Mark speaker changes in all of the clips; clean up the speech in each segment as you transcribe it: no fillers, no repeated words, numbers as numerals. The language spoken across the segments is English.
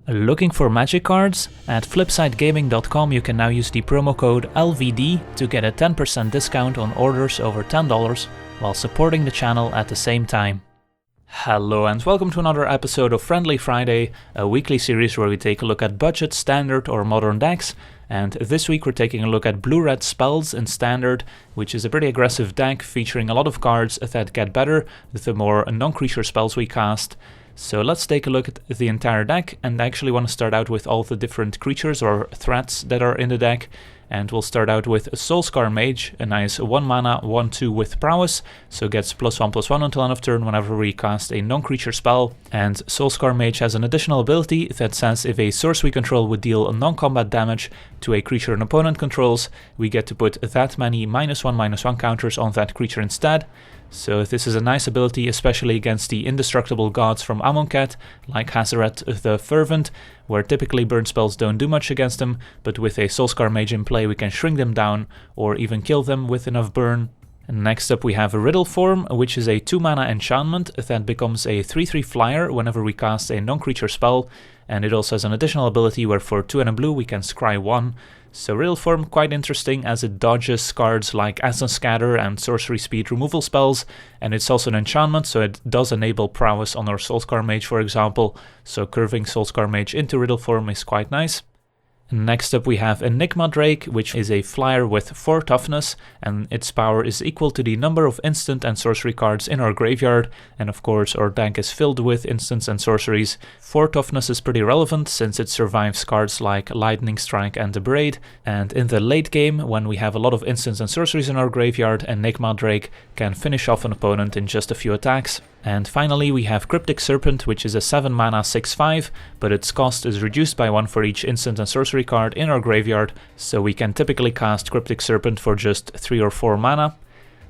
Speaker 1: Looking for magic cards? At flipsidegaming.com you can now use the promo code LVD to get a 10% discount on orders over $10 while supporting the channel at the same time. Hello and welcome to another episode of Friendly Friday, a weekly series where we take a look at budget, standard or modern decks. And this week we're taking a look at blue-red spells in standard, which is a pretty aggressive deck featuring a lot of cards that get better with the more non-creature spells we cast. So let's take a look at the entire deck, and I actually want to start out with all the different creatures or threats that are in the deck. And we'll start out with Soul-Scar Mage, a nice 1 mana 1/2 with prowess, so gets +1/+1 until end of turn whenever we cast a non-creature spell. And Soul-Scar Mage has an additional ability that says if a source we control would deal non-combat damage to a creature an opponent controls, we get to put that many -1/-1 counters on that creature instead. So this is a nice ability, especially against the indestructible gods from Amonkhet, like Hazaret the Fervent, where typically burn spells don't do much against them, but with a Soul-Scar Mage in play we can shrink them down, or even kill them with enough burn. And next up we have a Riddleform, which is a 2 mana enchantment that becomes a 3/3 flyer whenever we cast a non-creature spell, and it also has an additional ability where for 2 and a blue we can scry 1. So Riddleform quite interesting as it dodges cards like Essence Scatter and Sorcery Speed removal spells, and it's also an enchantment, so it does enable prowess on our Soul-Scar Mage for example, so curving Soul-Scar Mage into Riddleform is quite nice. Next up we have Enigma Drake, which is a flyer with 4 toughness, and its power is equal to the number of instant and sorcery cards in our graveyard, and of course our deck is filled with instants and sorceries. 4 toughness is pretty relevant since it survives cards like Lightning Strike and Abrade, and in the late game when we have a lot of instants and sorceries in our graveyard, Enigma Drake can finish off an opponent in just a few attacks. And finally we have Cryptic Serpent, which is a 7 mana 6/5, but its cost is reduced by 1 for each instant and sorcery card in our graveyard, so we can typically cast Cryptic Serpent for just 3 or 4 mana.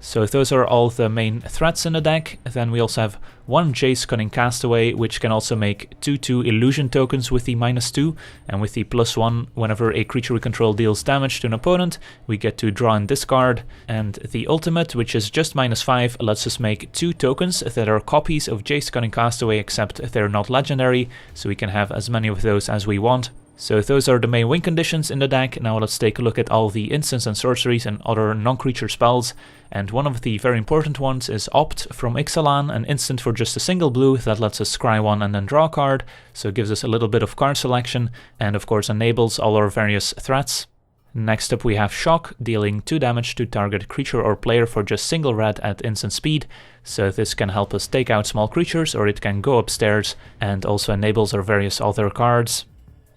Speaker 1: So those are all the main threats in the deck. Then we also have 1 Jace Cunning Castaway, which can also make 2/2 illusion tokens with the -2, and with the +1, whenever a creature we control deals damage to an opponent, we get to draw and discard. And the ultimate, which is just -5, lets us make 2 tokens that are copies of Jace Cunning Castaway, except they're not legendary, so we can have as many of those as we want. So those are the main win conditions in the deck. Now let's take a look at all the instants and sorceries and other non-creature spells. And one of the very important ones is Opt from Ixalan, an instant for just a single blue that lets us scry 1 and then draw a card, so it gives us a little bit of card selection, and of course enables all our various threats. Next up we have Shock, dealing 2 damage to target creature or player for just single red at instant speed, so this can help us take out small creatures, or it can go upstairs, and also enables our various other cards.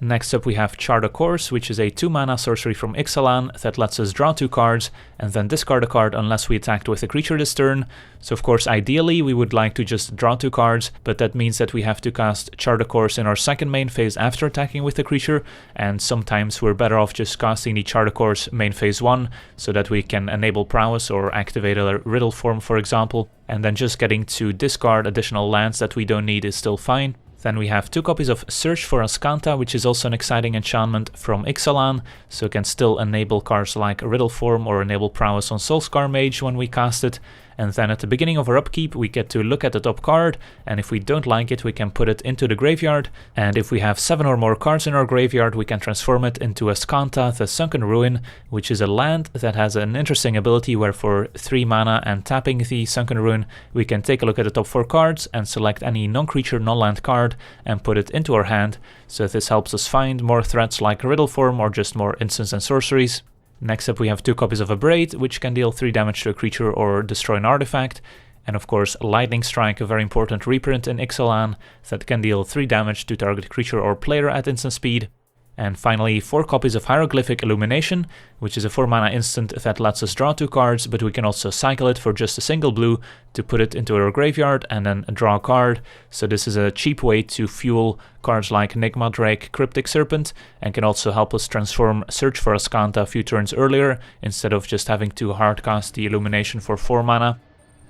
Speaker 1: Next up we have Chart a Course, which is a 2 mana sorcery from Ixalan that lets us draw 2 cards and then discard a card unless we attacked with a creature this turn. So of course ideally we would like to just draw 2 cards, but that means that we have to cast Chart a Course in our second main phase after attacking with the creature, and sometimes we're better off just casting the Chart a Course main phase 1 so that we can enable prowess or activate a Riddleform for example, and then just getting to discard additional lands that we don't need is still fine. Then we have 2 copies of Search for Azcanta, which is also an exciting enchantment from Ixalan, so it can still enable cards like Riddleform or enable prowess on Soul-Scar Mage when we cast it. And then at the beginning of our upkeep we get to look at the top card, and if we don't like it we can put it into the graveyard, and if we have 7 or more cards in our graveyard we can transform it into Azcanta, the Sunken Ruin, which is a land that has an interesting ability where for 3 mana and tapping the Sunken Ruin we can take a look at the top 4 cards and select any non-creature non-land card and put it into our hand, so this helps us find more threats like Riddleform or just more instants and sorceries. Next up we have 2 copies of Abrade, which can deal 3 damage to a creature or destroy an artifact, and of course Lightning Strike, a very important reprint in Ixalan that can deal 3 damage to target creature or player at instant speed. And finally 4 copies of Hieroglyphic Illumination, which is a 4 mana instant that lets us draw 2 cards, but we can also cycle it for just a single blue to put it into our graveyard and then draw a card. So this is a cheap way to fuel cards like Enigma Drake, Cryptic Serpent, and can also help us transform Search for Azcanta a few turns earlier, instead of just having to hardcast the Illumination for 4 mana.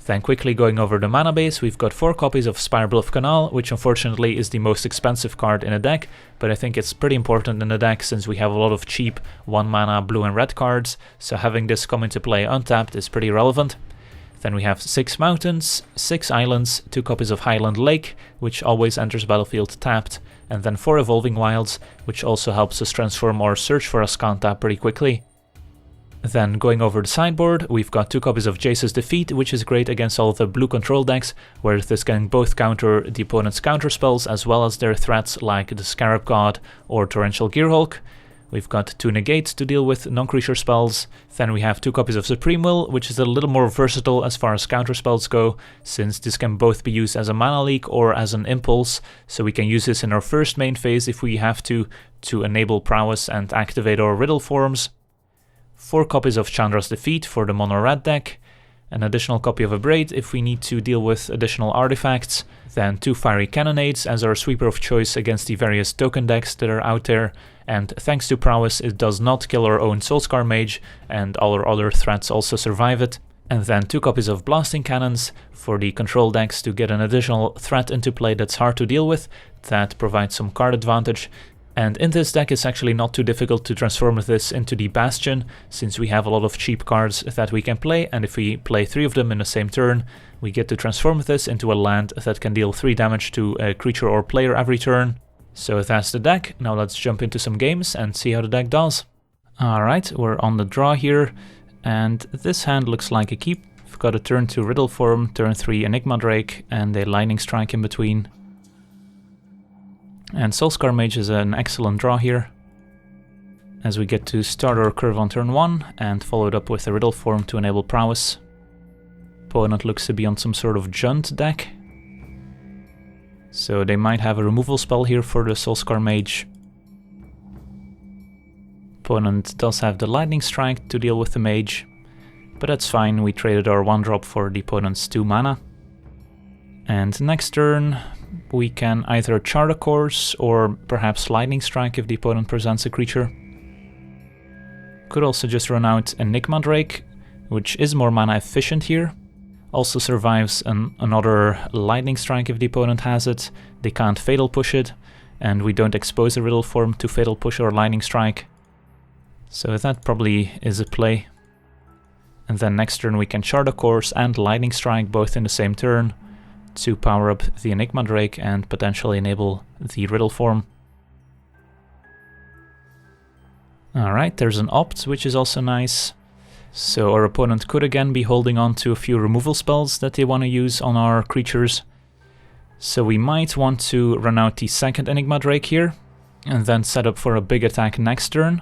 Speaker 1: Then quickly going over the mana base, we've got 4 copies of Spirebluff Canal, which unfortunately is the most expensive card in a deck, but I think it's pretty important in the deck since we have a lot of cheap 1 mana blue and red cards, so having this come into play untapped is pretty relevant. Then we have 6 mountains, 6 islands, 2 copies of Highland Lake, which always enters battlefield tapped, and then 4 Evolving Wilds, which also helps us transform or search for Azcanta pretty quickly. Then going over the sideboard, we've got 2 copies of Jace's Defeat, which is great against all the blue control decks, where this can both counter the opponent's counter spells as well as their threats like the Scarab God or Torrential Gearhulk. We've got 2 Negates to deal with non-creature spells. Then we have 2 copies of Supreme Will, which is a little more versatile as far as counter spells go, since this can both be used as a mana leak or as an impulse, so we can use this in our first main phase if we have to enable prowess and activate our Riddleforms. 4 copies of Chandra's Defeat for the mono red deck, an additional copy of Abrade if we need to deal with additional artifacts, then 2 Fiery Cannonades as our sweeper of choice against the various token decks that are out there, and thanks to prowess it does not kill our own Soul-Scar Mage, and all our other threats also survive it. And then 2 copies of Blasting Cannons for the control decks to get an additional threat into play that's hard to deal with, that provides some card advantage. And in this deck it's actually not too difficult to transform this into the Bastion, since we have a lot of cheap cards that we can play, and if we play 3 of them in the same turn, we get to transform this into a land that can deal 3 damage to a creature or player every turn. So that's the deck. Now let's jump into some games and see how the deck does. Alright, we're on the draw here, and this hand looks like a keep. We've got a turn 2 Riddleform, turn 3 Enigma Drake, and a Lightning Strike in between. And Soul-Scar Mage is an excellent draw here, as we get to start our curve on turn 1 and follow it up with a Riddleform to enable prowess. Opponent looks to be on some sort of Junt deck, so they might have a removal spell here for the Soul-Scar Mage. Opponent does have the Lightning Strike to deal with the Mage, but that's fine, we traded our 1-drop for the opponent's 2 mana. And next turn we can either chart a course or perhaps Lightning Strike if the opponent presents a creature. Could also just run out Enigma Drake, which is more mana efficient here. Also survives another Lightning Strike if the opponent has it. They can't Fatal Push it, and we don't expose a Riddleform to Fatal Push or Lightning Strike. So that probably is a play. And then next turn we can chart a course and Lightning Strike both in the same turn to power up the Enigma Drake and potentially enable the Riddleform. Alright, there's an Opt, which is also nice. So our opponent could again be holding on to a few removal spells that they want to use on our creatures. So we might want to run out the second Enigma Drake here, and then set up for a big attack next turn.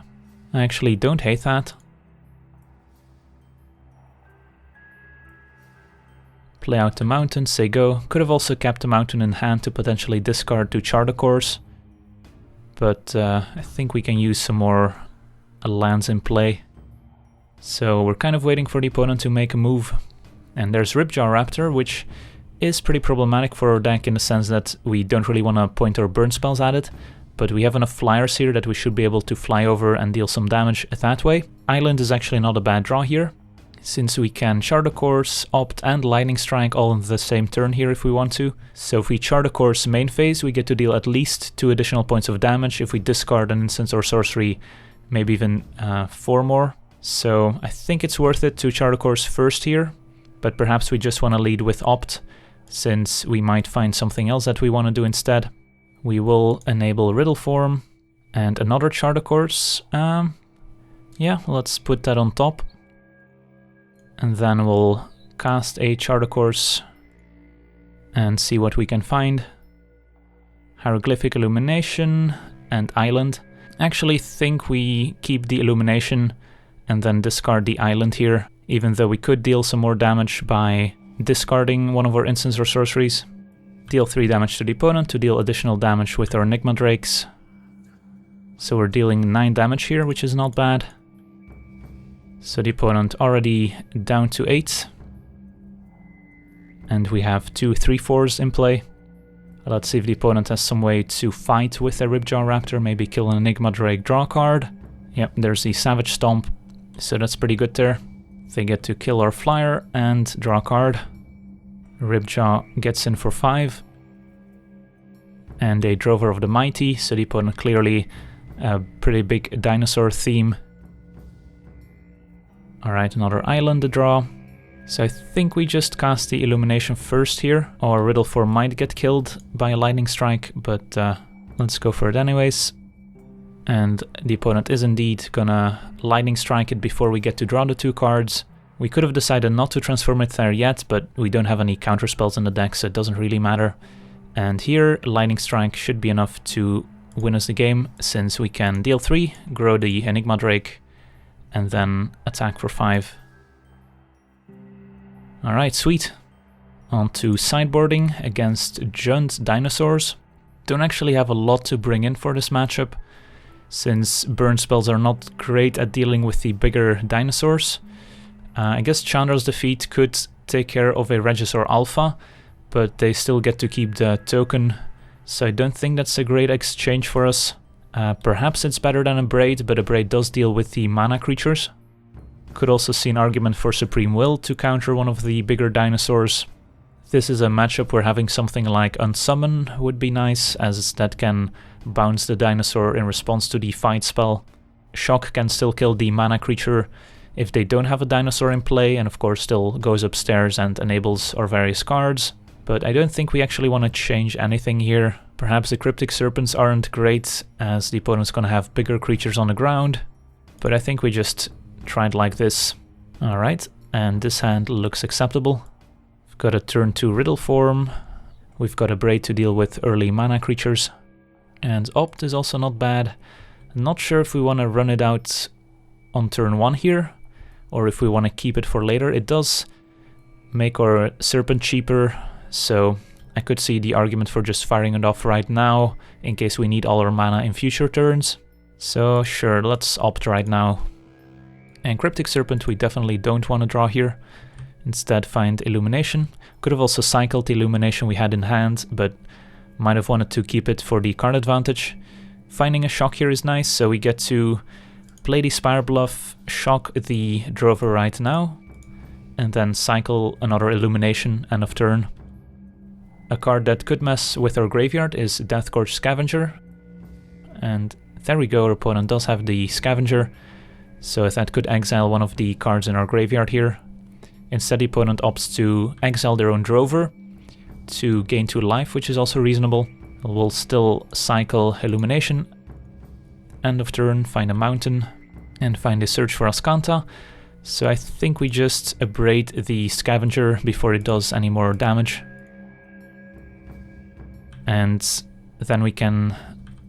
Speaker 1: I actually don't hate that. Play out the mountain, say go. Could have also kept the mountain in hand to potentially discard to chart a course, but I think we can use some more lands in play. So we're kind of waiting for the opponent to make a move. And there's Ripjaw Raptor, which is pretty problematic for our deck in the sense that we don't really want to point our burn spells at it, but we have enough flyers here that we should be able to fly over and deal some damage that way. Island is actually not a bad draw here, since we can chart a course, Opt and Lightning Strike all in the same turn here if we want to. So if we chart a course main phase, we get to deal at least 2 additional points of damage. If we discard an instance or sorcery, maybe even 4 more. So I think it's worth it to chart a course first here, but perhaps we just want to lead with Opt, since we might find something else that we want to do instead. We will enable Riddleform and another chart a course. Yeah, let's put that on top. And then we'll cast a chart a course and see what we can find. Hieroglyphic Illumination and Island. Actually think we keep the Illumination and then discard the Island here, even though we could deal some more damage by discarding one of our instants or sorceries. Deal 3 damage to the opponent to deal additional damage with our Enigma Drakes. So we're dealing 9 damage here, which is not bad. So the opponent already down to 8. And we have 2 3/4s in play. Let's see if the opponent has some way to fight with a Ripjaw Raptor, maybe kill an Enigma Drake, draw a card. Yep, there's the Savage Stomp, so that's pretty good there. They get to kill our flyer and draw a card. Ripjaw gets in for 5. And a Drover of the Mighty, so the opponent clearly a pretty big dinosaur theme. Alright, another island to draw. So I think we just cast the Illumination first here, or Riddleform might get killed by a Lightning Strike, but let's go for it anyways. And the opponent is indeed gonna Lightning Strike it before we get to draw the 2 cards. We could have decided not to transform it there yet, but we don't have any counter spells in the deck, so it doesn't really matter. And here, Lightning Strike should be enough to win us the game, since we can deal 3, grow the Enigma Drake, and then attack for 5. Alright, sweet. On to sideboarding against Giant Dinosaurs. Don't actually have a lot to bring in for this matchup, since burn spells are not great at dealing with the bigger dinosaurs. I guess Chandra's defeat could take care of a Regisaur Alpha, but they still get to keep the token, so I don't think that's a great exchange for us. Perhaps it's better than Abrade, but Abrade does deal with the mana creatures. Could also see an argument for Supreme Will to counter one of the bigger dinosaurs. This is a matchup where having something like Unsummon would be nice, as that can bounce the dinosaur in response to the fight spell. Shock can still kill the mana creature if they don't have a dinosaur in play, and of course still goes upstairs and enables our various cards. But I don't think we actually want to change anything here. Perhaps the Cryptic Serpents aren't great, as the opponent's gonna have bigger creatures on the ground, but I think we just tried like this. Alright, and this hand looks acceptable. We've got a turn 2 Riddleform, we've got Abrade to deal with early mana creatures, and Opt is also not bad. I'm not sure if we want to run it out on turn 1 here, or if we want to keep it for later. It does make our Serpent cheaper, so I could see the argument for just firing it off right now, in case we need all our mana in future turns. So sure, let's Opt right now. And Cryptic Serpent we definitely don't want to draw here. Instead find Illumination. Could have also cycled the Illumination we had in hand, but might have wanted to keep it for the card advantage. Finding a Shock here is nice, so we get to play the Spirebluff, shock the Drover right now, and then cycle another Illumination end of turn. A card that could mess with our graveyard is Deathgorge Scavenger. And there we go, our opponent does have the Scavenger, so that could exile one of the cards in our graveyard here. Instead the opponent opts to exile their own Drover to gain 2 life, which is also reasonable. We'll still cycle Illumination. End of turn, find a mountain, and find a Search for Azcanta. So I think we just Abrade the Scavenger before it does any more damage. And then we can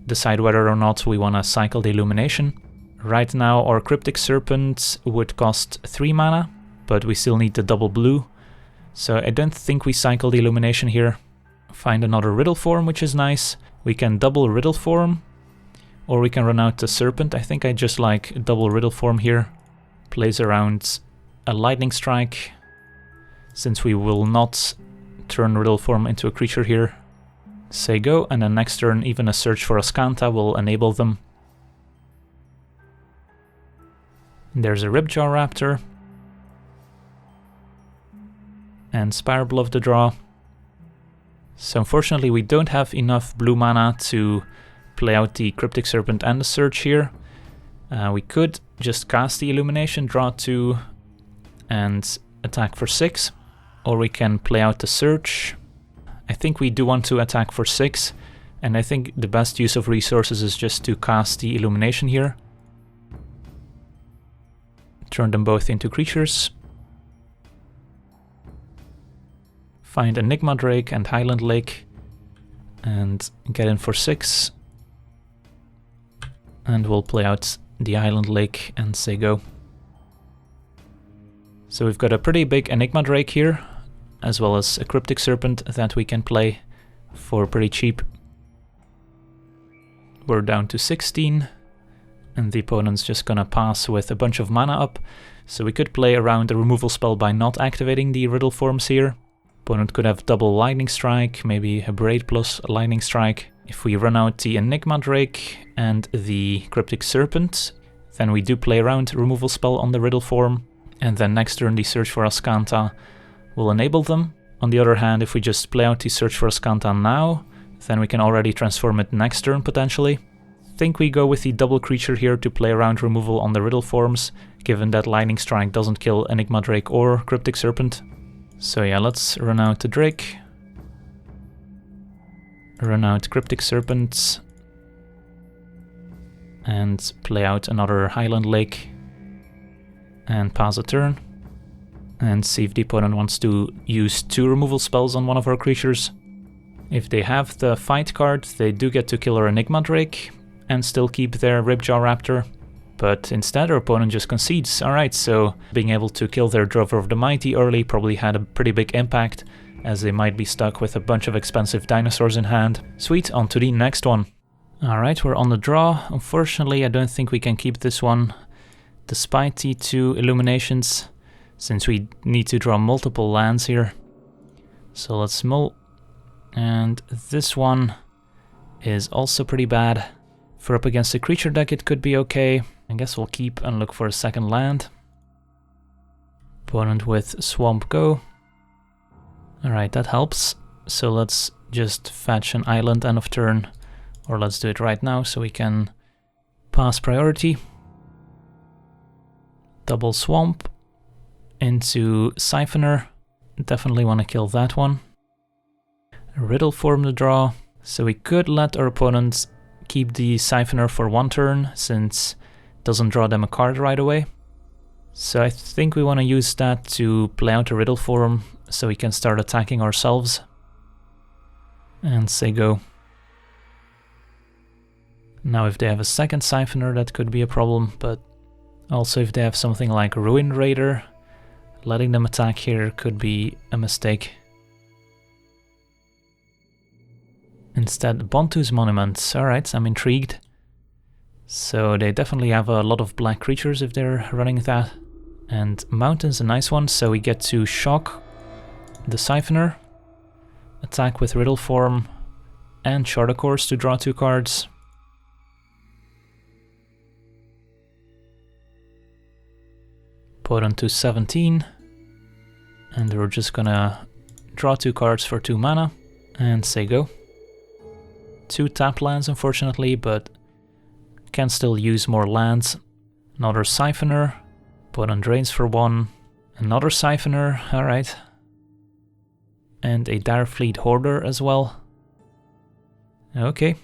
Speaker 1: decide whether or not we want to cycle the Illumination. Right now our Cryptic Serpent would cost 3 mana, but we still need the double blue. So I don't think we cycle the Illumination here. Find another Riddleform, which is nice. We can double Riddleform, or we can run out the Serpent. I think I just like double Riddleform here. Plays around a Lightning Strike, since we will not turn Riddleform into a creature here. Say go, and then next turn even a Search for Azcanta will enable them. There's a Ripjaw Raptor. And Spirebluff the draw. So unfortunately we don't have enough blue mana to play out the Cryptic Serpent and the Search here. We could just cast the Illumination, draw 2, and attack for 6. Or we can play out the Search. I think we do want to attack for 6, and I think the best use of resources is just to cast the Illumination here. Turn them both into creatures. Find Enigma Drake and Highland Lake, and get in for 6. And we'll play out the Highland Lake and say go. So we've got a pretty big Enigma Drake here, as well as a Cryptic Serpent that we can play for pretty cheap. We're down to 16, and the opponent's just gonna pass with a bunch of mana up, so we could play around a removal spell by not activating the Riddleforms here. Opponent could have double Lightning Strike, maybe Abrade plus Lightning Strike. If we run out the Enigma Drake and the Cryptic Serpent, then we do play around removal spell on the Riddleform, and then next turn the Search for Azcanta will enable them. On the other hand, if we just play out the Search for Azcanta now, then we can already transform it next turn potentially. I think we go with the double creature here to play around removal on the Riddleforms, given that Lightning Strike doesn't kill Enigma Drake or Cryptic Serpent. So yeah, let's run out the Drake. Run out Cryptic Serpent. And play out another Highland Lake. And pass a turn. And see if the opponent wants to use 2 removal spells on one of our creatures. If they have the fight card, they do get to kill our Enigma Drake and still keep their Ripjaw Raptor. But instead our opponent just concedes. Alright, so being able to kill their Drover of the Mighty early probably had a pretty big impact, as they might be stuck with a bunch of expensive dinosaurs in hand. Sweet, on to the next one. Alright, we're on the draw. Unfortunately, I don't think we can keep this one, despite the 2 Illuminations, since we need to draw multiple lands here. So let's mull. And this one is also pretty bad. For up against a creature deck it could be okay. I guess we'll keep and look for a second land. Opponent with Swamp Go. Alright, that helps. So let's just fetch an island end of turn. Or let's do it right now so we can pass priority. Double Swamp into Siphoner. Definitely want to kill that one. Riddleform the draw. So we could let our opponents keep the Siphoner for 1 turn, since it doesn't draw them a card right away. So I think we want to use that to play out a Riddleform so we can start attacking ourselves. And say go. Now if they have a second Siphoner that could be a problem, but also if they have something like Ruin Raider, letting them attack here could be a mistake. Instead, Bontu's Monument. Alright, I'm intrigued. So they definitely have a lot of black creatures if they're running that. And Mountain's a nice one, so we get to shock the Siphoner, attack with Riddleform, and Shard of Course to draw 2 cards. Put on to 17. And we're just gonna draw 2 cards for 2 mana and say go. 2 tap lands unfortunately, but can still use more lands. Another Siphoner, put on drains for 1. Another Siphoner, alright. And a Direfleet Hoarder as well. Okay.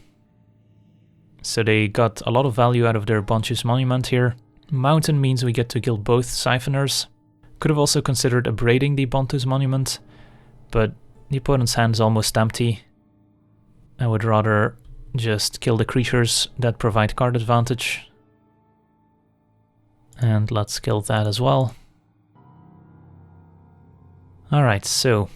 Speaker 1: So they got a lot of value out of their Bontu's Monument here. Mountain means we get to kill both Siphoners. Could have also considered abrading the Bontu's Monument, but the opponent's hand is almost empty. I would rather just kill the creatures that provide card advantage. And let's kill that as well. Alright, so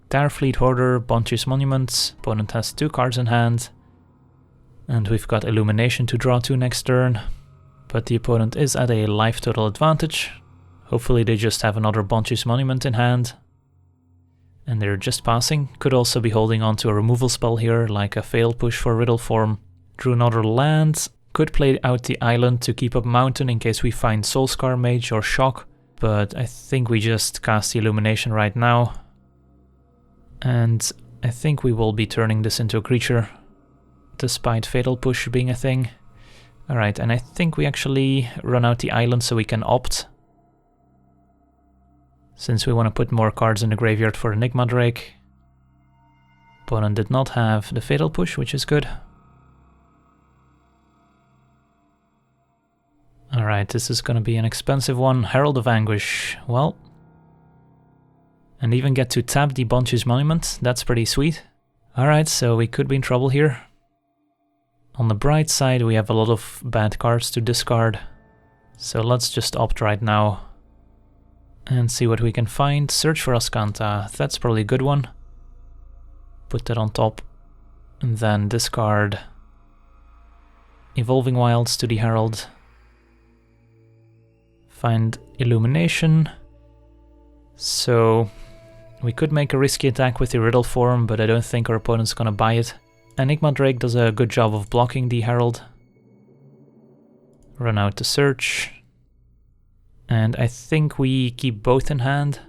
Speaker 1: Direfleet Hoarder, Bontu's Monument, opponent has 2 cards in hand. And we've got Illumination to draw 2 next turn. But the opponent is at a life total advantage. Hopefully they just have another Bontu's Monument in hand. And they're just passing. Could also be holding on to a removal spell here, like a Fatal Push for Riddleform. Drew another land. Could play out the island to keep up Mountain in case we find Soul-Scar Mage or Shock. But I think we just cast the Illumination right now. And I think we will be turning this into a creature, despite Fatal Push being a thing. Alright, and I think we actually run out the island so we can opt. Since we want to put more cards in the graveyard for Enigma Drake. Opponent did not have the Fatal Push, which is good. Alright, this is gonna be an expensive one. Herald of Anguish. Well. And even get to tap the Bontu's Monument. That's pretty sweet. Alright, so we could be in trouble here. On the bright side, we have a lot of bad cards to discard. So let's just opt right now. And see what we can find. Search for Azcanta. That's probably a good one. Put that on top. And then discard Evolving Wilds to the Herald. Find Illumination. So we could make a risky attack with the Riddleform, but I don't think our opponent's gonna buy it. Enigma Drake does a good job of blocking the Herald. Run out to search. And I think we keep both in hand.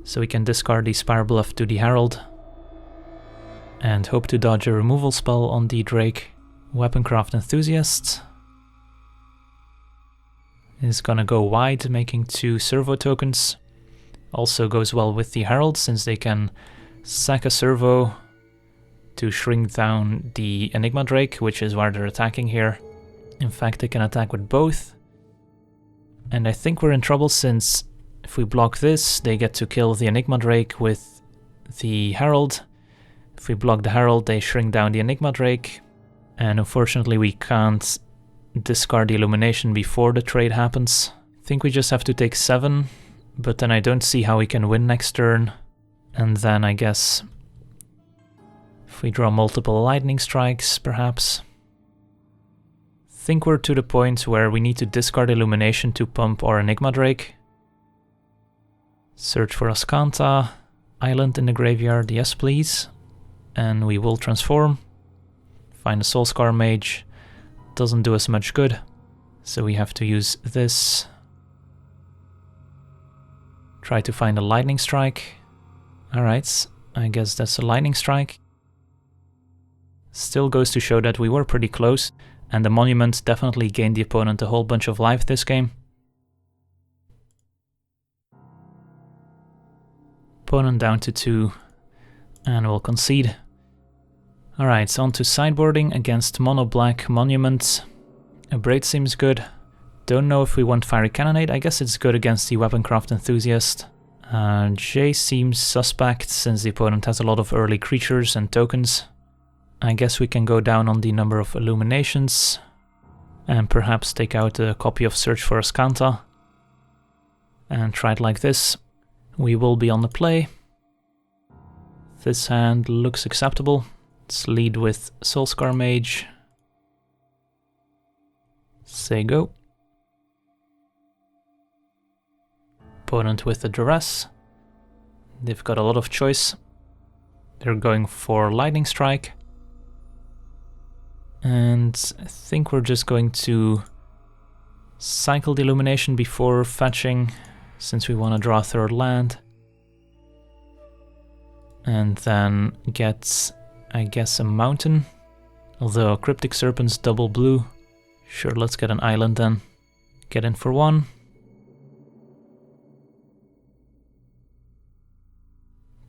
Speaker 1: So we can discard the Spirebluff to the Herald. And hope to dodge a removal spell on the Drake. Weaponcraft Enthusiast. is gonna go wide, making 2 servo tokens. Also goes well with the Herald, since they can sack a servo to shrink down the Enigma Drake, which is where they're attacking here. In fact, they can attack with both. And I think we're in trouble, since if we block this, they get to kill the Enigma Drake with the Herald. If we block the Herald, they shrink down the Enigma Drake. And unfortunately, we can't discard the Illumination before the trade happens. I think we just have to take 7, but then I don't see how we can win next turn. And then I guess if we draw multiple lightning strikes, perhaps. I think we're to the point where we need to discard Illumination to pump our Enigma Drake. Search for Azcanta. Island in the graveyard, yes please. And we will transform. Find a Soul-Scar Mage. Doesn't do us much good. So we have to use this. Try to find a lightning strike. Alright, I guess that's a lightning strike. Still goes to show that we were pretty close, and the monument definitely gained the opponent a whole bunch of life this game. Opponent down to 2, and we'll concede. Alright, so on to sideboarding against mono black monument. Abrade seems good. Don't know if we want Fiery Cannonade. I guess it's good against the Weaponcraft enthusiast. Jace seems suspect, since the opponent has a lot of early creatures and tokens. I guess we can go down on the number of illuminations and perhaps take out a copy of Search for Azcanta and try it like this. We will be on the play. This hand looks acceptable. Let's lead with Soul-Scar Mage. Say go. Opponent with a duress. They've got a lot of choice. They're going for Lightning Strike. And I think we're just going to cycle the Illumination before fetching, since we want to draw a 3rd land. And then get, I guess, a mountain. Although Cryptic Serpent's double blue. Sure, let's get an island then. Get in for 1.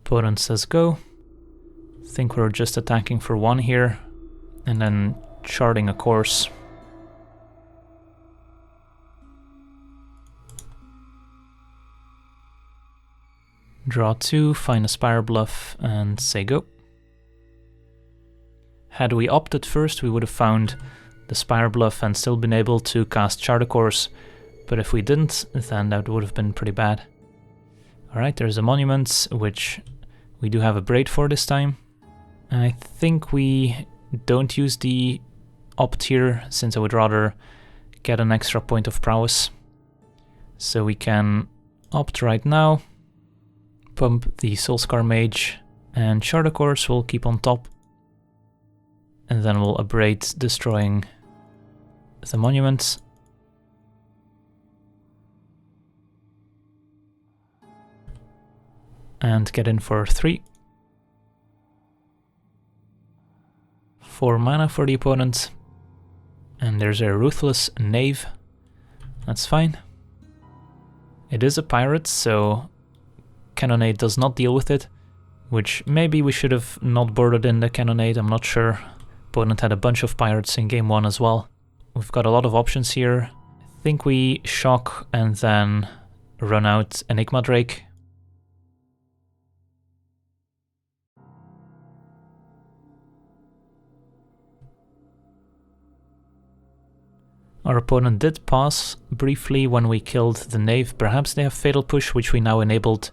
Speaker 1: Opponent says go. Think we're just attacking for 1 here. And then charting a course. Draw 2, find a Spirebluff, and say go. Had we opted first, we would have found the Spirebluff and still been able to cast Chart a Course, but if we didn't, then that would have been pretty bad. Alright, there's a monument, which we do have a Abrade for this time. I think we don't use the opt here, since I would rather get an extra point of prowess. So we can opt right now. Pump the Soul-Scar Mage, and Chart a Course will keep on top. And then we'll Abrade, destroying the monument. And get in for 3. 4 mana for the opponent. And there's a Ruthless Knave. That's fine. It is a pirate, so Cannonade does not deal with it, which maybe we should have not boarded in the Cannonade, I'm not sure. Opponent had a bunch of pirates in game 1 as well. We've got a lot of options here. I think we shock and then run out Enigma Drake. Our opponent did pass briefly when we killed the Knave. Perhaps they have Fatal Push, which we now enabled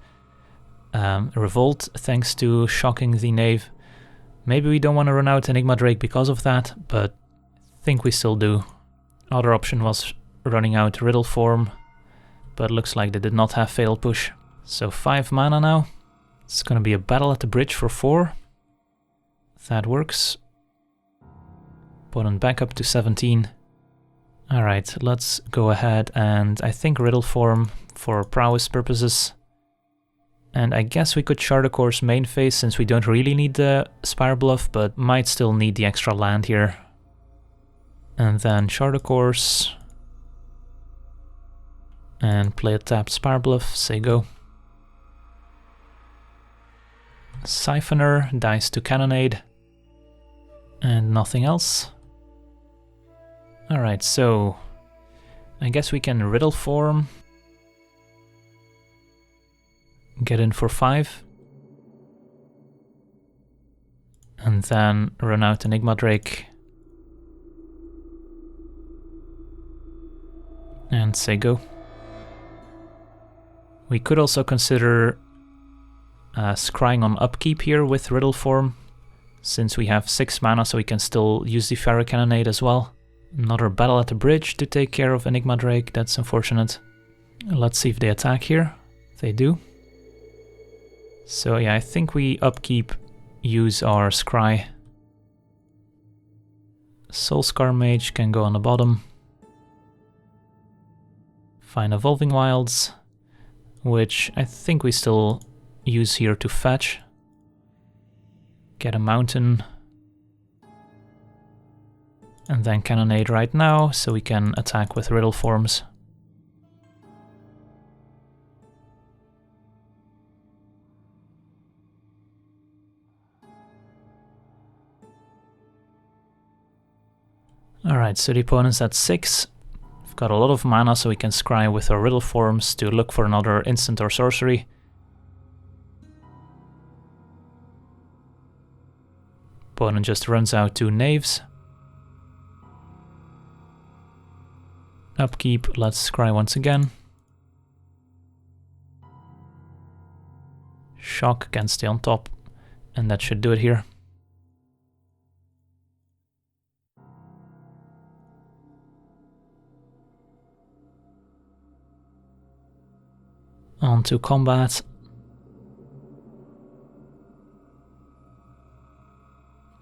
Speaker 1: Revolt thanks to shocking the Knave. Maybe we don't want to run out Enigma Drake because of that, but I think we still do. Other option was running out Riddleform, but looks like they did not have Fatal Push. So 5 mana now. It's gonna be a battle at the bridge for 4. That works. Opponent back up to 17. Alright, let's go ahead and I think Riddleform for prowess purposes. And I guess we could Chart a Course main phase, since we don't really need the Spirebluff, but might still need the extra land here. And then Chart a Course. And play a tapped Spirebluff, say go. Siphoner dies to Cannonade. And nothing else. Alright, so I guess we can Riddleform. Get in for 5. And then run out Enigma Drake. And say go. We could also consider scrying on upkeep here with Riddleform, since we have 6 mana, so we can still use the Fiery Cannonade as well. Another battle at the bridge to take care of Enigma Drake, that's unfortunate. Let's see if they attack here. They do. So yeah, I think we upkeep, use our scry. Soul-Scar Mage can go on the bottom. Find Evolving Wilds, which I think we still use here to fetch. Get a mountain. And then Cannonade right now, so we can attack with Riddleforms. Alright, so the opponent's at 6. We've got a lot of mana, so we can scry with our Riddleforms to look for another instant or sorcery. Opponent just runs out 2 knaves. Upkeep, let's scry once again. Shock can stay on top, and that should do it here. On to combat.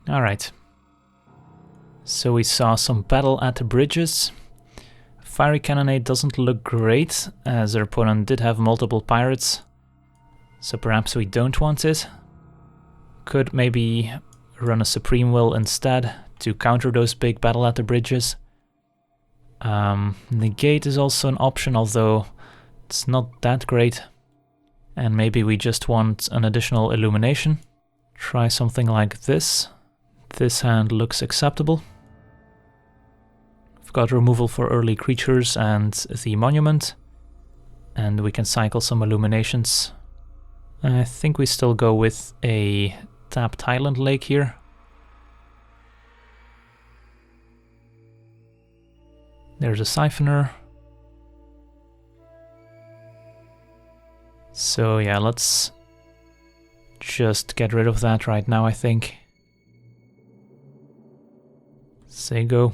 Speaker 1: Alright. So we saw some battle at the bridges. Fiery Cannonade doesn't look great, as our opponent did have multiple pirates. So perhaps we don't want it. Could maybe run a Supreme Will instead to counter those big battle at the bridges. Negate is also an option, although it's not that great. And maybe we just want an additional Illumination. Try something like this. This hand looks acceptable. We've got removal for early creatures and the monument. And we can cycle some Illuminations. I think we still go with a tapped Highland Lake here. There's a Siphoner. So yeah, let's just get rid of that right now, I think. Say go.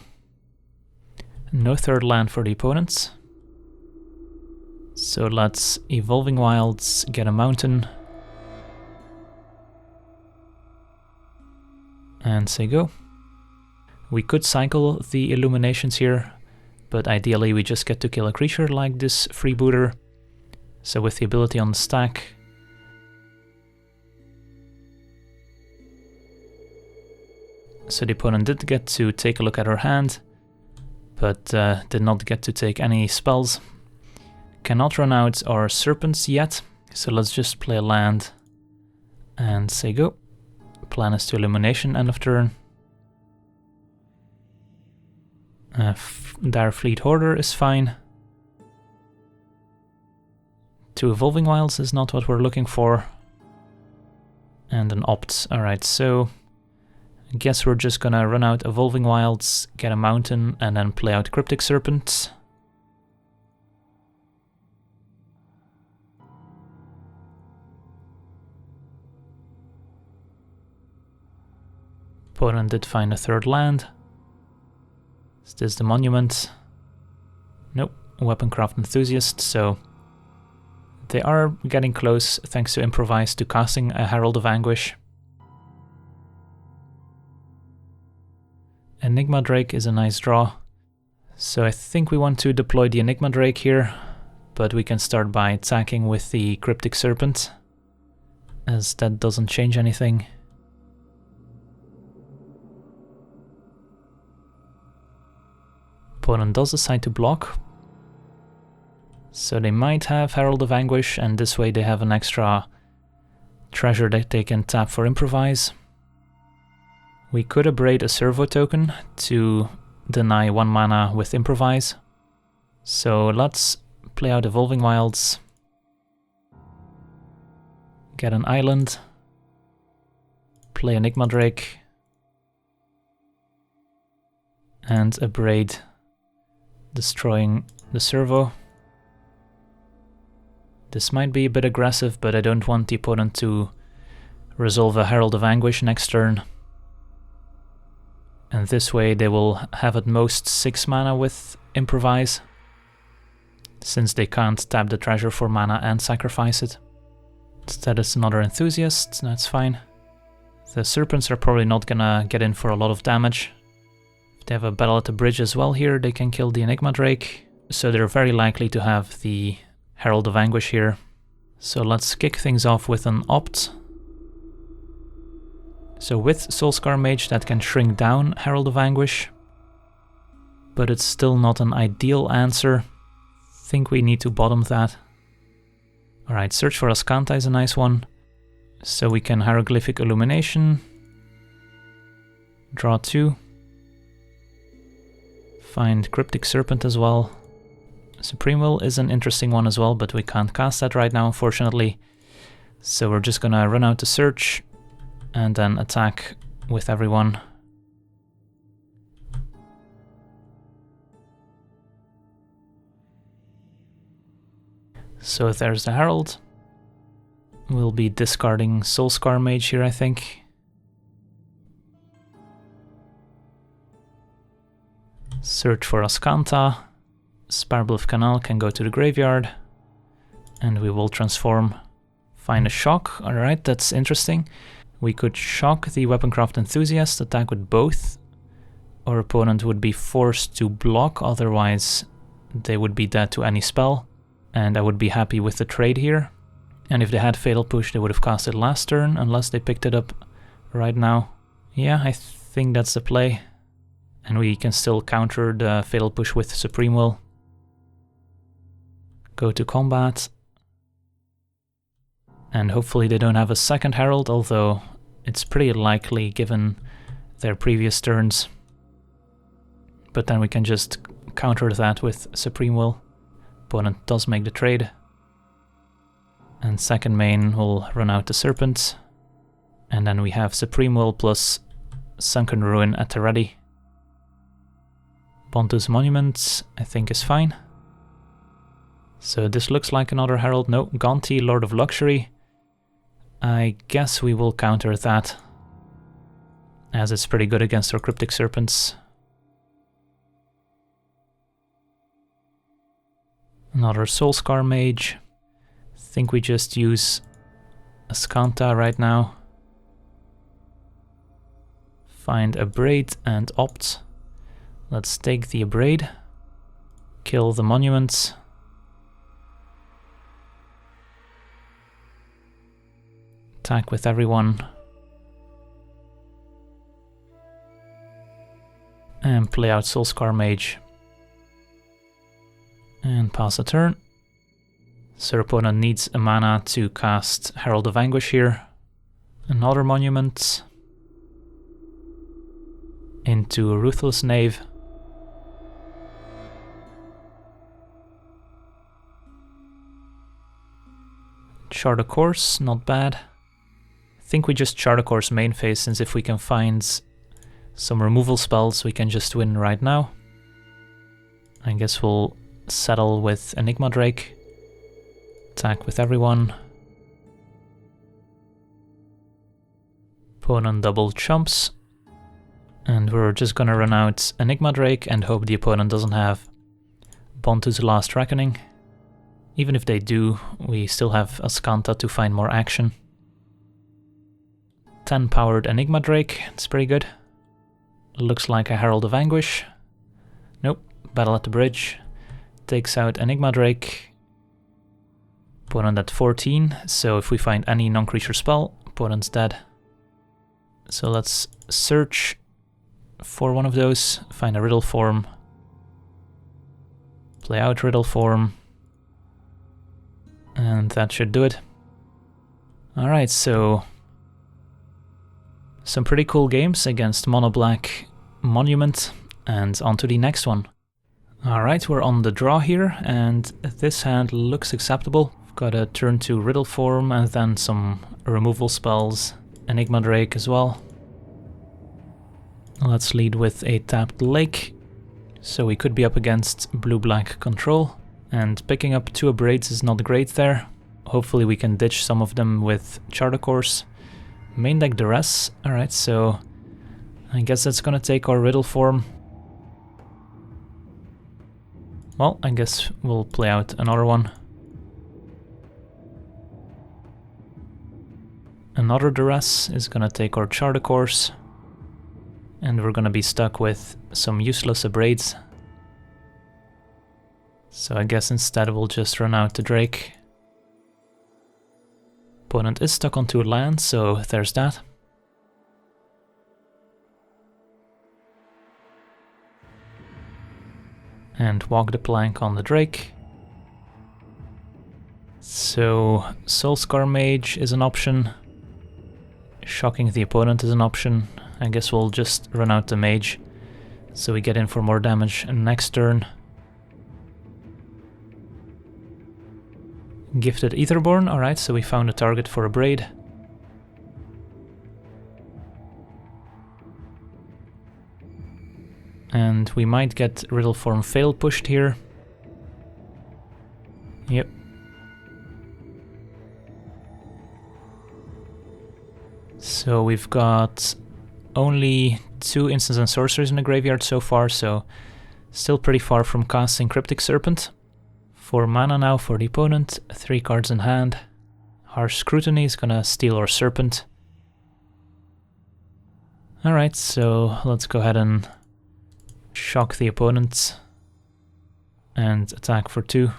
Speaker 1: No third land for the opponents. So let's Evolving Wilds, get a mountain. And say go. We could cycle the Illuminations here, but ideally we just get to kill a creature like this freebooter. So with the ability on the stack, so the opponent did get to take a look at her hand, but did not get to take any spells. Cannot run out our serpents yet, so let's just play a land and say go. Plan is to Illumination end of turn. Dire Fleet Hoarder is fine. 2 Evolving Wilds is not what we're looking for. And an Opt. Alright, so I guess we're just gonna run out Evolving Wilds, get a mountain, and then play out Cryptic Serpent. Opponent did find a third land. Is this the monument? Nope, Weaponcraft Enthusiast, so they are getting close thanks to Improvise to casting a Herald of Anguish. Enigma Drake is a nice draw. So I think we want to deploy the Enigma Drake here, but we can start by attacking with the Cryptic Serpent, as that doesn't change anything. Opponent does decide to block. So they might have Herald of Anguish, and this way they have an extra treasure that they can tap for Improvise. We could Abrade a servo token to deny 1 mana with Improvise. So let's play out Evolving Wilds. Get an island. Play Enigma Drake. And Abrade, destroying the servo. This might be a bit aggressive, but I don't want the opponent to resolve a Herald of Anguish next turn. And this way they will have at most 6 mana with Improvise, since they can't tap the treasure for mana and sacrifice it. Instead it's another Enthusiast, that's fine. The Serpents are probably not gonna get in for a lot of damage. If they have a Battle at the Bridge as well here, they can kill the Enigma Drake, so they're very likely to have the Herald of Anguish here. So let's kick things off with an Opt. So with Soul-Scar Mage that can shrink down Herald of Anguish, but it's still not an ideal answer. Think we need to bottom that. Alright, Search for Azcanta is a nice one. So we can Hieroglyphic Illumination, draw 2, find Cryptic Serpent as well. Supreme Will is an interesting one as well, but we can't cast that right now, unfortunately. So we're just gonna run out to Search, and then attack with everyone. So there's the Herald. We'll be discarding Soul-Scar Mage here, I think. Search for Azcanta. Spirebluff Canal can go to the graveyard. And we will transform. Find a Shock. Alright, that's interesting. We could shock the Weaponcraft Enthusiast, attack with both. Our opponent would be forced to block, otherwise they would be dead to any spell. And I would be happy with the trade here. And if they had Fatal Push, they would have cast it last turn, unless they picked it up right now. Yeah, I think that's the play. And we can still counter the Fatal Push with Supreme Will. Go to combat. And hopefully they don't have a second Herald, although it's pretty likely given their previous turns. But then we can just counter that with Supreme Will. Opponent does make the trade. And second main will run out the Serpent. And then we have Supreme Will plus Sunken Ruin at the ready. Bontu's Monument, I think, is fine. So this looks like another Herald. No, Gonti, Lord of Luxury. I guess we will counter that, as it's pretty good against our Cryptic Serpents. Another Soul-Scar Mage. I think we just use Azcanta right now. Find Abrade and Opt. Let's take the Abrade. Kill the Monuments. Attack with everyone. And play out Soul-Scar Mage. And pass a turn. So our opponent needs a mana to cast Herald of Anguish here. Another Monument. Into a Ruthless Knave. Chart a Course, not bad. I think we just chart a Course main phase, since if we can find some removal spells we can just win right now. I guess we'll settle with Enigma Drake. Attack with everyone. Opponent double chumps. And we're just gonna run out Enigma Drake and hope the opponent doesn't have Bontu's Last Reckoning. Even if they do, we still have Azcanta to find more action. 10 powered Enigma Drake, it's pretty good. Looks like a Herald of Anguish. Nope, Battle at the Bridge. Takes out Enigma Drake. Opponent at 14, so if we find any non-creature spell, opponent's dead. So let's search for one of those, find a Riddleform. Play out Riddleform. And that should do it. Alright, so some pretty cool games against Mono Black Monument, and on to the next one. Alright, we're on the draw here, and this hand looks acceptable. We've got a turn to Riddleform and then some removal spells, Enigma Drake as well. Let's lead with a tapped Lake, so we could be up against blue-black control, and picking up 2 Abrades is not great there. Hopefully we can ditch some of them with Charter Course. Main deck Duress, alright, so I guess that's gonna take our Riddleform. Well, I guess we'll play out another one. Another Duress is gonna take our Charter Course, and we're gonna be stuck with some useless Abrades. So I guess instead we'll just run out to Drake. Opponent is stuck on 2 lands, so there's that. And walk the plank on the Drake. So Soul-Scar Mage is an option. Shocking the opponent is an option. I guess we'll just run out the Mage, so we get in for more damage next turn. Gifted Aetherborn, alright, so we found a target for Abrade. And we might get Riddleform Fail pushed here. Yep. So we've got only 2 instants and sorceries in the graveyard so far, so still pretty far from casting Cryptic Serpent. 4 mana now for the opponent, 3 cards in hand. Harsh Scrutiny is gonna steal our Serpent. Alright, so let's go ahead and shock the opponent and attack for 2.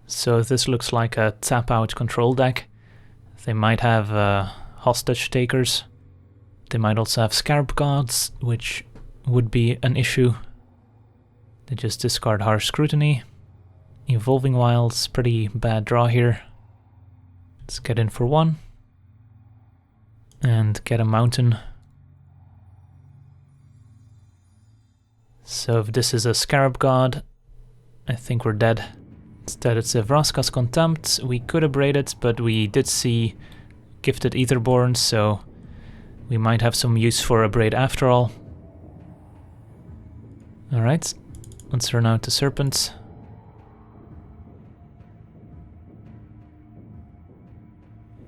Speaker 1: So this looks like a tap-out control deck. They might have hostage takers. They might also have Scarab Gods, which would be an issue. They just discard Harsh Scrutiny. Evolving Wilds, pretty bad draw here. Let's get in for 1. And get a mountain. So if this is a Scarab God, I think we're dead. Instead it's a Vraska's Contempt. We could Abrade it, but we did see Gifted Aetherborn, so we might have some use for Abrade after all. Alright, let's run out to Serpent.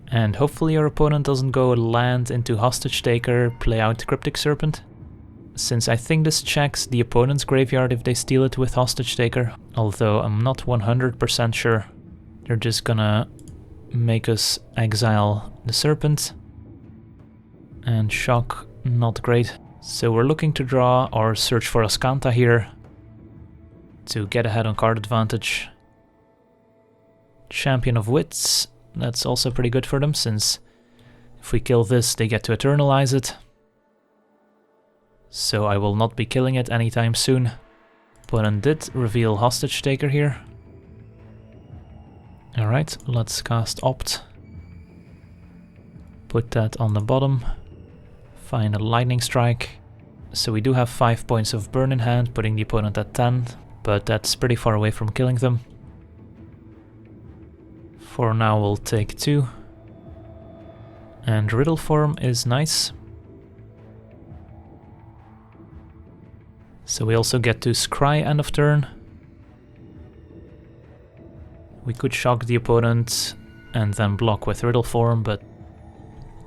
Speaker 1: And hopefully our opponent doesn't go land into Hostage Taker, play out Cryptic Serpent. Since I think this checks the opponent's graveyard if they steal it with Hostage Taker, although I'm not 100% sure. They're just gonna make us exile the Serpent. And shock, not great. So we're looking to draw or search for Azcanta here to get ahead on card advantage. Champion of Wits, that's also pretty good for them, since if we kill this they get to eternalize it. So I will not be killing it anytime soon. Opponent did reveal Hostage Taker here. Alright, let's cast Opt. Put that on the bottom. Find a Lightning Strike. So we do have 5 points of burn in hand, putting the opponent at 10, but that's pretty far away from killing them. For now we'll take 2. And Riddleform is nice. So we also get to scry end of turn. We could shock the opponent and then block with Riddleform, but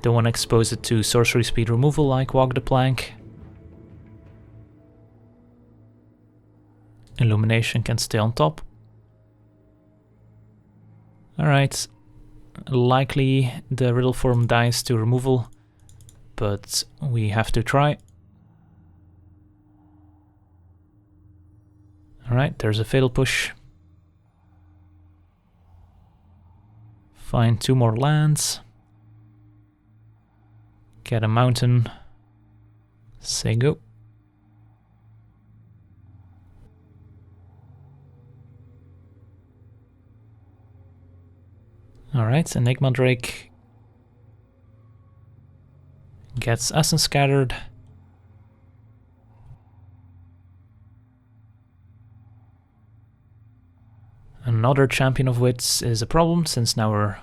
Speaker 1: don't want to expose it to sorcery speed removal like Walk the Plank. Illumination can stay on top. Alright, likely the Riddleform dies to removal, but we have to try. Alright, there's a Fatal Push. Find 2 more lands. Get a mountain. Say go. Alright, Enigma Drake gets Essence Scattered. Another Champion of Wits is a problem, since now we're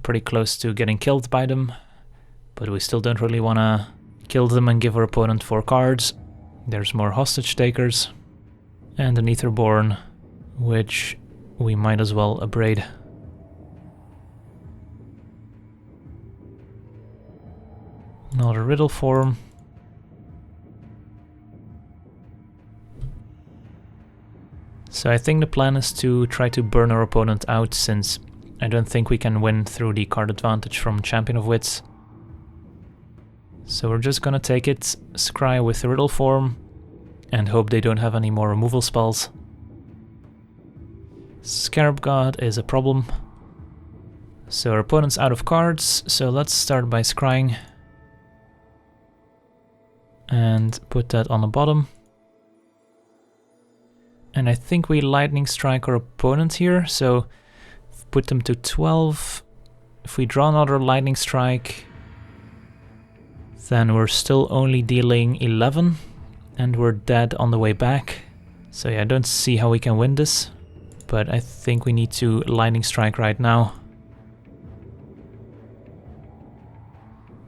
Speaker 1: pretty close to getting killed by them, but we still don't really want to kill them and give our opponent 4 cards. There's more Hostage Takers, and an Aetherborn, which we might as well Abrade. Another Riddleform. So I think the plan is to try to burn our opponent out, since I don't think we can win through the card advantage from Champion of Wits. So we're just gonna take it, scry with the Riddleform, and hope they don't have any more removal spells. Scarab God is a problem. So our opponent's out of cards, so let's start by scrying. And put that on the bottom. And I think we Lightning Strike our opponent here, so put them to 12. If we draw another Lightning Strike, then we're still only dealing 11, and we're dead on the way back. So yeah, I don't see how we can win this, but I think we need to Lightning Strike right now.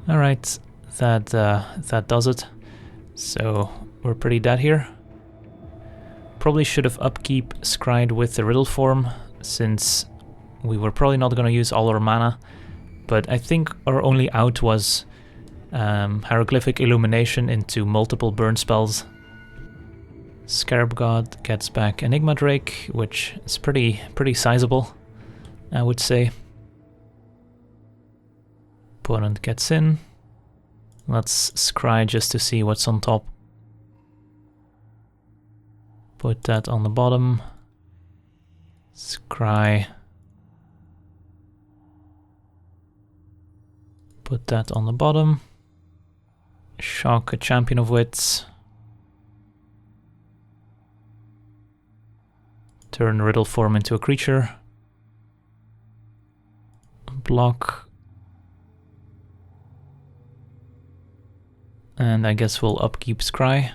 Speaker 1: Alright, that does it. So we're pretty dead here. Probably should have upkeep scryed with the Riddleform, since we were probably not going to use all our mana, but I think our only out was Hieroglyphic Illumination into multiple burn spells. Scarab God gets back Enigma Drake, which is pretty sizable, I would say. Opponent gets in. Let's scry just to see what's on top. Put that on the bottom. Scry. Put that on the bottom. Shock a Champion of Wits. Turn Riddleform into a creature. Block. And I guess we'll upkeep scry.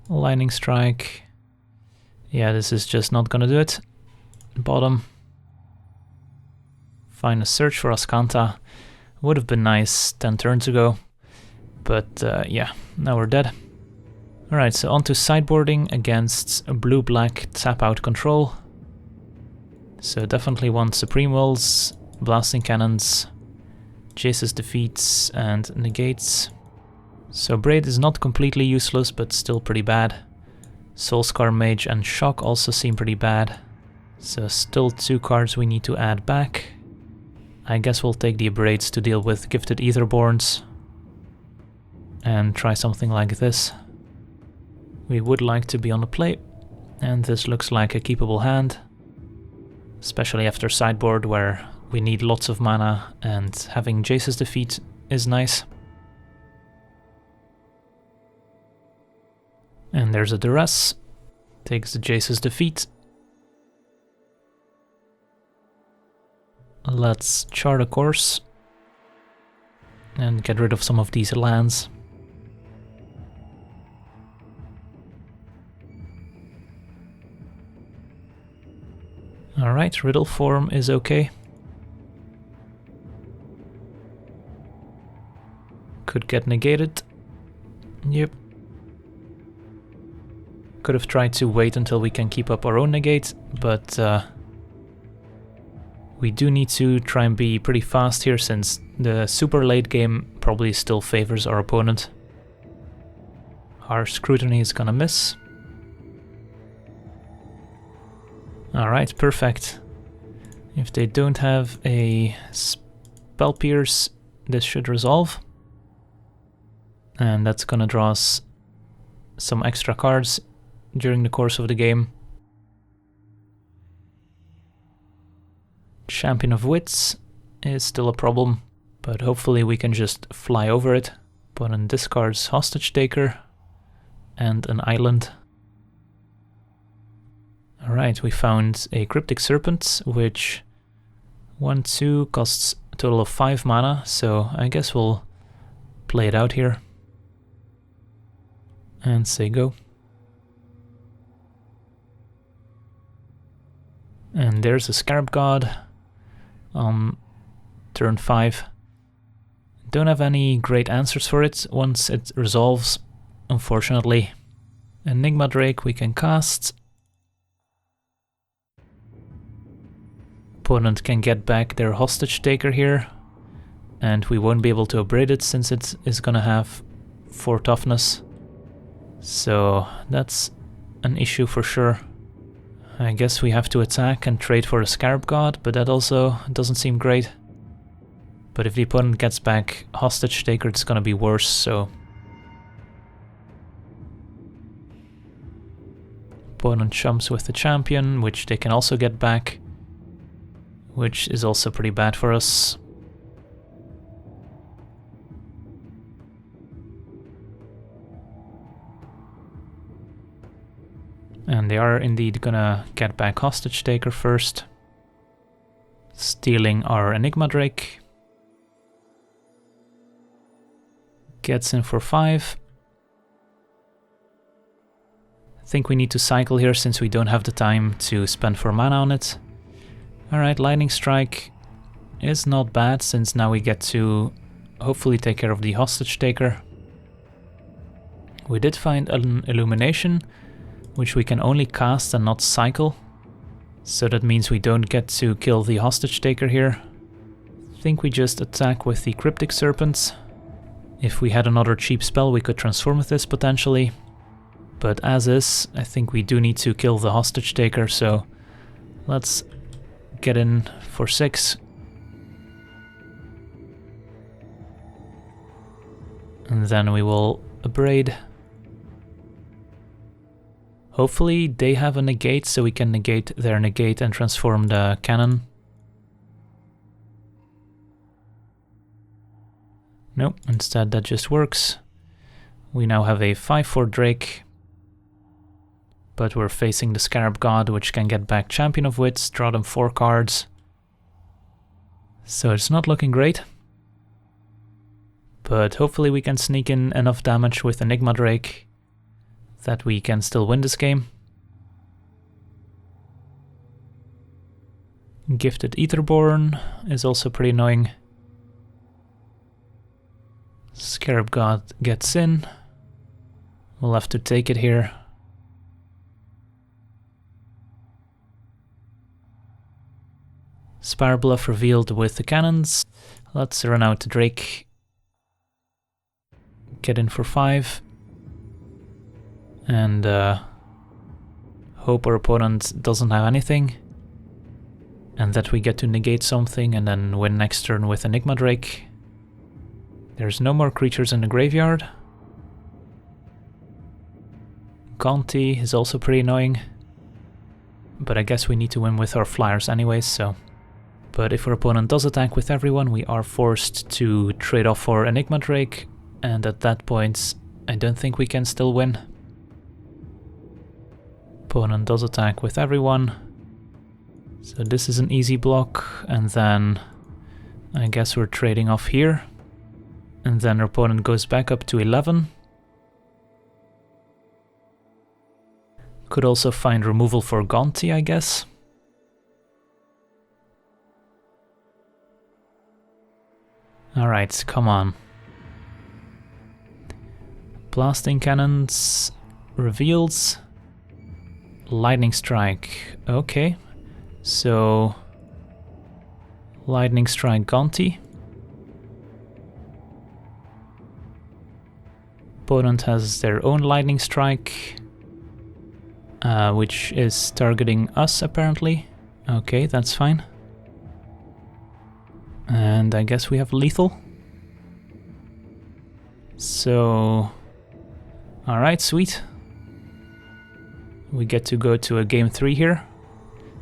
Speaker 1: Lightning Strike. Yeah, this is just not gonna do it. Bottom. Find a search for Azcanta. Would have been nice 10 turns ago. But yeah, now we're dead. Alright, so on to sideboarding against a blue-black tap-out control. So definitely want Supreme Wills, Blasting Cannons, Jace's Defeats, and Negates. So Abrade is not completely useless, but still pretty bad. Soul-Scar Mage and Shock also seem pretty bad. So still 2 cards we need to add back. I guess we'll take the Abrades to deal with Gifted Aetherborns. And try something like this. We would like to be on the play, and this looks like a keepable hand. Especially after sideboard, where we need lots of mana, and having Jace's Defeat is nice. And there's a Duress. Takes the Jace's Defeat. Let's chart a course. And get rid of some of these lands. Alright, Riddleform is okay. Could get negated. Yep. Could have tried to wait until we can keep up our own negate, but we do need to try and be pretty fast here, since the super late game probably still favors our opponent. Harsh Scrutiny is gonna miss. Alright, perfect. If they don't have a Spell Pierce, this should resolve. And that's gonna draw us some extra cards during the course of the game. Champion of Wits is still a problem, but hopefully we can just fly over it. Opponent discards Hostage Taker. and an island. Alright, we found a Cryptic Serpent, which 1/2 costs a total of 5 mana, so I guess we'll play it out here. And say go. And there's a Scarab God on turn 5. Don't have any great answers for it once it resolves, unfortunately. Enigma Drake we can cast. Opponent can get back their Hostage Taker here, and we won't be able to Abrade it since it is gonna have 4 toughness. So that's an issue for sure. I guess we have to attack and trade for a Scarab God, but that also doesn't seem great. But if the opponent gets back Hostage Taker, it's gonna be worse, so... Opponent chumps with the champion, which they can also get back, which is also pretty bad for us. And they are indeed gonna get back Hostage Taker first, stealing our Enigma Drake. Gets in for 5. I think we need to cycle here since we don't have the time to spend 4 mana on it. Alright, Lightning Strike is not bad since now we get to hopefully take care of the Hostage Taker. We did find an Illumination, which we can only cast and not cycle. So that means we don't get to kill the Hostage Taker here. I think we just attack with the Cryptic Serpent. If we had another cheap spell, we could transform with this potentially. But as is, I think we do need to kill the Hostage Taker, so let's get in for 6. And then we will Abrade. Hopefully they have a Negate, so we can negate their Negate and transform the cannon. Nope, instead that just works. We now have a 5/4 Drake, but we're facing the Scarab God, which can get back Champion of Wits, draw them 4 cards. So it's not looking great. But hopefully we can sneak in enough damage with Enigma Drake that we can still win this game. Gifted Aetherborn is also pretty annoying. Scarab God gets in. We'll have to take it here. Spirebluff revealed with the cannons. Let's run out to Drake. Get in for 5. And hope our opponent doesn't have anything. And that we get to negate something and then win next turn with Enigma Drake. There's no more creatures in the graveyard. Gonti is also pretty annoying. But I guess we need to win with our flyers anyways, so... But if our opponent does attack with everyone, we are forced to trade off for Enigma Drake, and at that point, I don't think we can still win. Opponent does attack with everyone. So this is an easy block, and then I guess we're trading off here. And then our opponent goes back up to 11. Could also find removal for Gonti, I guess. Alright, come on. Blasting Cannons reveals. Lightning Strike, okay. So, Lightning Strike Gonti. Opponent has their own Lightning Strike, which is targeting us apparently. Okay, that's fine. And I guess we have lethal. So, alright, sweet. We get to go to a game 3 here.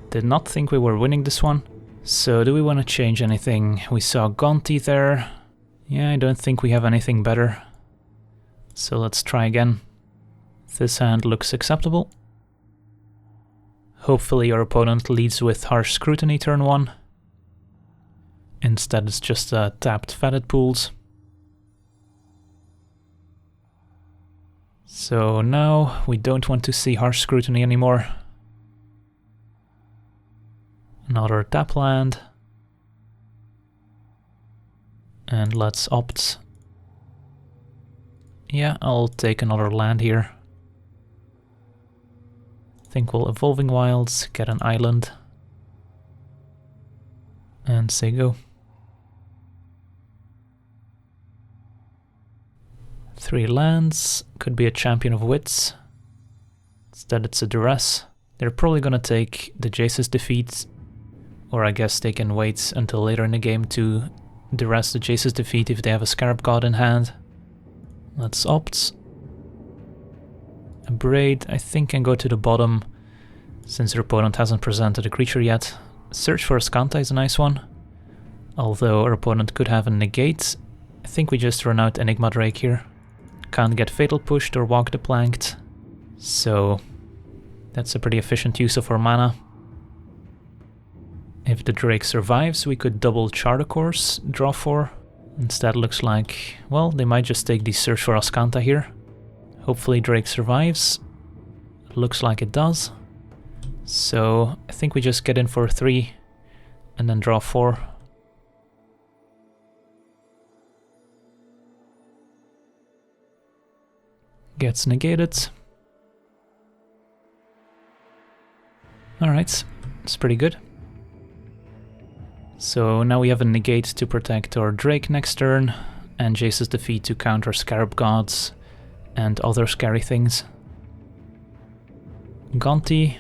Speaker 1: Did not think we were winning this one. So do we want to change anything? We saw Gonti there. Yeah, I don't think we have anything better. So let's try again. This hand looks acceptable. Hopefully your opponent leads with Harsh Scrutiny turn 1. Instead it's just tapped Fetid Pools. So now we don't want to see Harsh Scrutiny anymore. Another tap land. And let's opt. Yeah, I'll take another land here. I think we'll Evolving Wilds, get an island. And say go. 3 lands, could be a Champion of Wits. Instead it's a Duress. They're probably gonna take the Jace's defeat, or I guess they can wait until later in the game to Duress the Jace's defeat if they have a Scarab God in hand. Let's opt. Abrade, I think, can go to the bottom, since their opponent hasn't presented a creature yet. Search for Azcanta is a nice one, although our opponent could have a Negate. I think we just run out Enigma Drake here. Can't get Fatal Pushed or Walk the Planked, so that's a pretty efficient use of our mana. If the Drake survives, we could double Charter Course, draw 4. Instead looks like, well, they might just take the Search for Azcanta here. Hopefully Drake survives. Looks like it does. So I think we just get in for 3 and then draw 4. Gets negated. Alright, it's pretty good. So now we have a Negate to protect our Drake next turn, and Jace's defeat to counter Scarab Gods and other scary things. Gonti.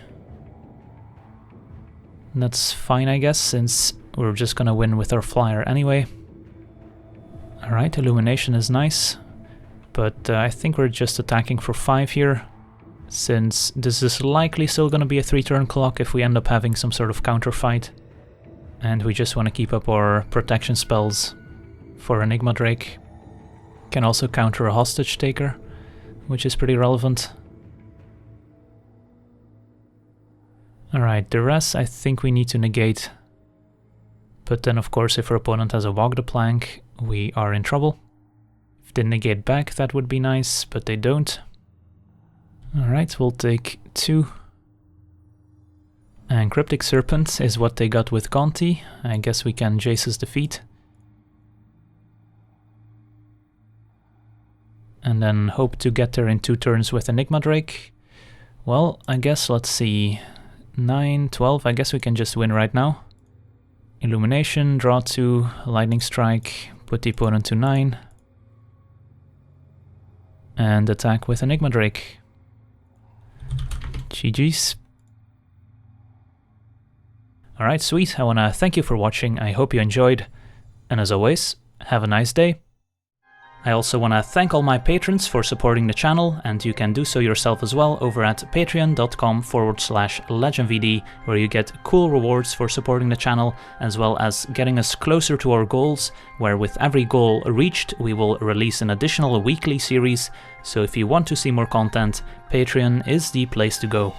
Speaker 1: That's fine, I guess, since we're just gonna win with our flyer anyway. Alright, Illumination is nice, but I think we're just attacking for 5 here, since this is likely still gonna be a 3-turn clock if we end up having some sort of counter fight. And we just want to keep up our protection spells for Enigma Drake. Can also counter a Hostage Taker, which is pretty relevant. Alright, the rest I think we need to negate. But then of course if our opponent has a Walk the Plank, we are in trouble. If they negate back, that would be nice, but they don't. Alright, we'll take 2. And Cryptic Serpent is what they got with Gonti. I guess we can Jace's defeat. And then hope to get there in 2 turns with Enigma Drake. Well, I guess, let's see, 9, 12, I guess we can just win right now. Illumination, draw 2, Lightning Strike, put the opponent to 9. And attack with Enigma Drake. GG's. Alright, sweet, I wanna thank you for watching, I hope you enjoyed, and as always, have a nice day. I also wanna thank all my patrons for supporting the channel, and you can do so yourself as well over at patreon.com/LegenVD, where you get cool rewards for supporting the channel, as well as getting us closer to our goals, where with every goal reached, we will release an additional weekly series, so if you want to see more content, Patreon is the place to go.